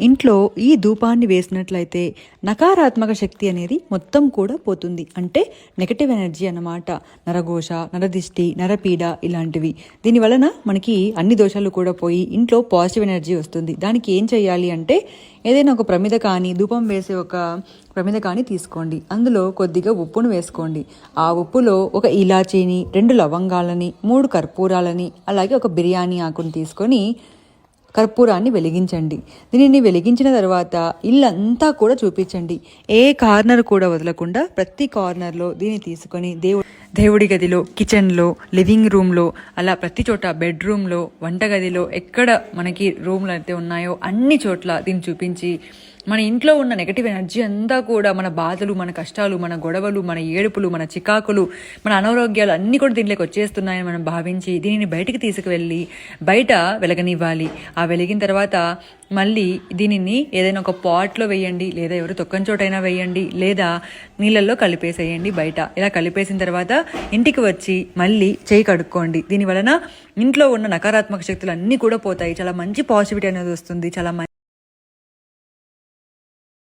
ఇంట్లో ఈ ధూపాన్ని వేసినట్లయితే నకారాత్మక శక్తి అనేది మొత్తం కూడా పోతుంది. అంటే నెగటివ్ ఎనర్జీ అన్నమాట. నరఘోష, నరదిష్టి, నరపీడ ఇలాంటివి. దీని వలన మనకి అన్ని దోషాలు కూడా పోయి ఇంట్లో పాజిటివ్ ఎనర్జీ వస్తుంది. దానికి ఏం చేయాలి అంటే ఏదైనా ఒక ప్రమిద కానీ, ధూపం వేసే ఒక ప్రమిద కానీ తీసుకోండి. అందులో కొద్దిగా ఉప్పును వేసుకోండి. ఆ ఉప్పులో ఒక ఇలాచీని, 2 లవంగాలని, 3 కర్పూరాలని, అలాగే ఒక బిర్యానీ ఆకుని తీసుకొని కర్పూరాన్ని వెలిగించండి. దీనిని వెలిగించిన తర్వాత ఇల్లంతా కూడా చూపించండి. ఏ కార్నర్ కూడా వదలకుండా ప్రతి కార్నర్లో దీన్ని తీసుకొని దేవుడి గదిలో, కిచెన్లో, లివింగ్ రూమ్లో, అలా ప్రతి చోట, బెడ్రూమ్లో, వంటగదిలో, ఎక్కడ మనకి రూమ్లు అయితే ఉన్నాయో అన్ని చోట్ల దీన్ని చూపించి మన ఇంట్లో ఉన్న నెగటివ్ ఎనర్జీ అంతా కూడా, మన బాధలు, మన కష్టాలు, మన గొడవలు, మన ఏడుపులు, మన చికాకులు, మన అనారోగ్యాలు అన్నీ కూడా దీంట్లోకి వచ్చేస్తున్నాయని మనం భావించి దీనిని బయటికి తీసుకువెళ్ళి బయట వెలగనివ్వాలి. ఆ వెలిగిన తర్వాత మళ్ళీ దీనిని ఏదైనా ఒక పాట్లో వేయండి, లేదా ఎవరు తొక్కని చోటైనా వేయండి, లేదా నీళ్ళల్లో కలిపేసేయండి బయట. ఇలా కలిపేసిన తర్వాత ఇంటికి వచ్చి మళ్ళీ చేయి కడుక్కోండి. దీని వలన ఇంట్లో ఉన్న నకారాత్మక శక్తులు అన్నీ కూడా పోతాయి. చాలా మంచి పాజిటివిటీ అనేది వస్తుంది. చాలా